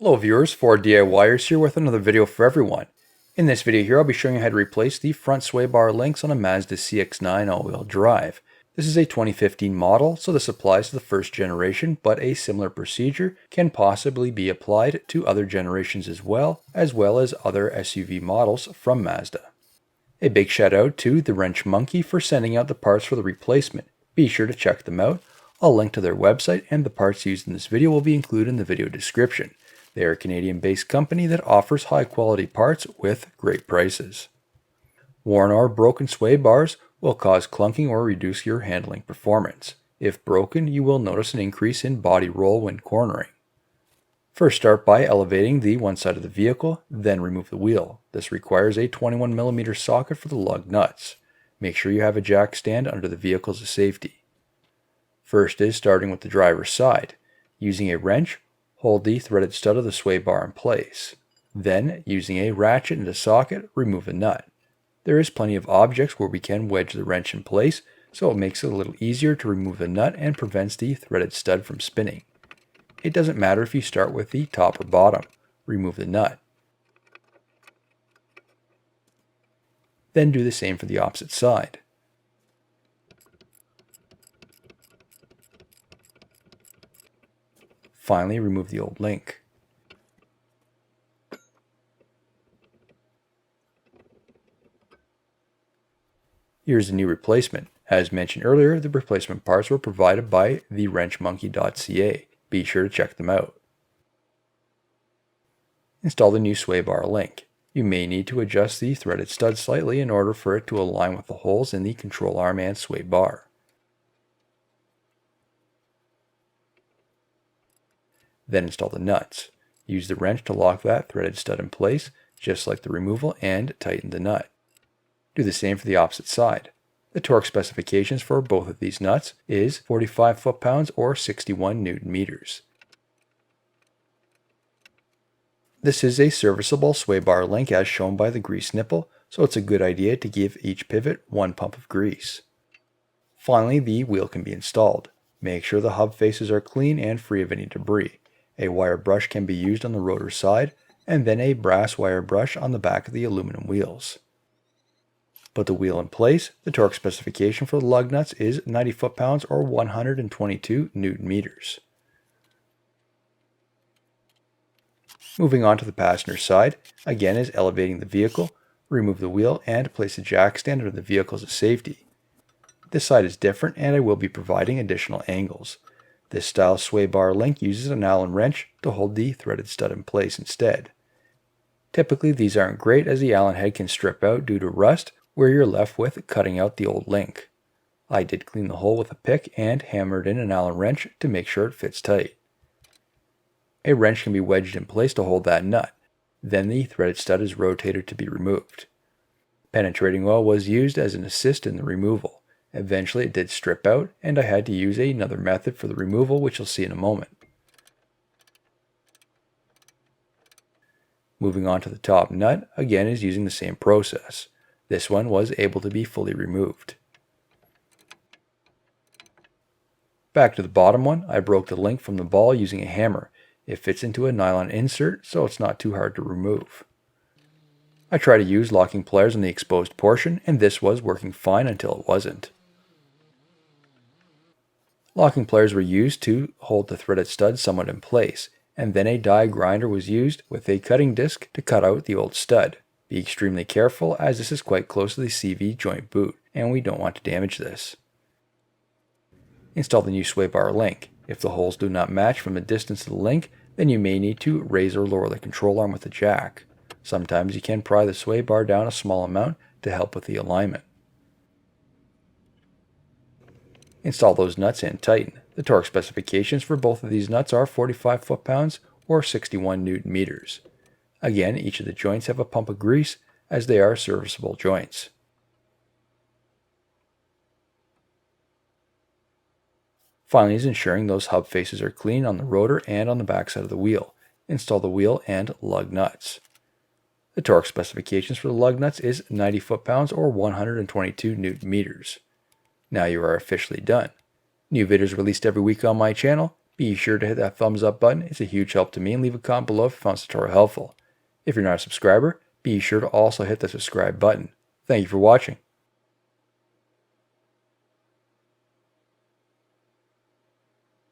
Hello viewers, 4DIYers here with another video for everyone. In this video here I'll be showing you how to replace the front sway bar links on a Mazda CX-9 all-wheel drive. This is a 2015 model, so this applies to the first generation, but a similar procedure can possibly be applied to other generations as well as other SUV models from Mazda. A big shout out to the Wrench Monkey for sending out the parts for the replacement. Be sure to check them out. I'll link to their website and the parts used in this video will be included in the video description. They are a Canadian-based company that offers high-quality parts with great prices. Worn or broken sway bars will cause clunking or reduce your handling performance. If broken, you will notice an increase in body roll when cornering. First, start by elevating the one side of the vehicle, then remove the wheel. This requires a 21mm socket for the lug nuts. Make sure you have a jack stand under the vehicle as a safety. First is starting with the driver's side. Using a wrench, hold the threaded stud of the sway bar in place. Then, using a ratchet and a socket, remove the nut. There is plenty of objects where we can wedge the wrench in place, so it makes it a little easier to remove the nut and prevents the threaded stud from spinning. It doesn't matter if you start with the top or bottom. Remove the nut. Then do the same for the opposite side. Finally, remove the old link. Here's the new replacement. As mentioned earlier, the replacement parts were provided by the wrenchmonkey.ca. Be sure to check them out. Install the new sway bar link. You may need to adjust the threaded stud slightly in order for it to align with the holes in the control arm and sway bar. Then install the nuts. Use the wrench to lock that threaded stud in place, just like the removal, and tighten the nut. Do the same for the opposite side. The torque specifications for both of these nuts is 45 foot-pounds or 61 newton meters. This is a serviceable sway bar link as shown by the grease nipple, so it's a good idea to give each pivot one pump of grease. Finally, the wheel can be installed. Make sure the hub faces are clean and free of any debris. A wire brush can be used on the rotor side, and then a brass wire brush on the back of the aluminum wheels. Put the wheel in place. The torque specification for the lug nuts is 90 foot-pounds or 122 newton meters. Moving on to the passenger side, again is elevating the vehicle, remove the wheel, and place a jack stand under the vehicle as a safety. This side is different and I will be providing additional angles. This style sway bar link uses an Allen wrench to hold the threaded stud in place instead. Typically these aren't great as the Allen head can strip out due to rust, where you're left with cutting out the old link. I did clean the hole with a pick and hammered in an Allen wrench to make sure it fits tight. A wrench can be wedged in place to hold that nut. Then the threaded stud is rotated to be removed. Penetrating oil was used as an assist in the removal. Eventually it did strip out, and I had to use another method for the removal, which you'll see in a moment. Moving on to the top nut, again is using the same process. This one was able to be fully removed. Back to the bottom one, I broke the link from the ball using a hammer. It fits into a nylon insert, so it's not too hard to remove. I tried to use locking pliers on the exposed portion, and this was working fine until it wasn't. Locking pliers were used to hold the threaded stud somewhat in place, and then a die grinder was used with a cutting disc to cut out the old stud. Be extremely careful as this is quite close to the CV joint boot, and we don't want to damage this. Install the new sway bar link. If the holes do not match from the distance of the link, then you may need to raise or lower the control arm with a jack. Sometimes you can pry the sway bar down a small amount to help with the alignment. Install those nuts and tighten. The torque specifications for both of these nuts are 45 foot-pounds or 61 newton meters. Again, each of the joints have a pump of grease as they are serviceable joints. Finally is ensuring those hub faces are clean on the rotor and on the back side of the wheel. Install the wheel and lug nuts. The torque specifications for the lug nuts is 90 foot-pounds or 122 newton meters. Now you are officially done. New videos released every week on my channel. Be sure to hit that thumbs up button, it's a huge help to me, and leave a comment below if you found this tutorial helpful. If you're not a subscriber, be sure to also hit the subscribe button. Thank you for watching.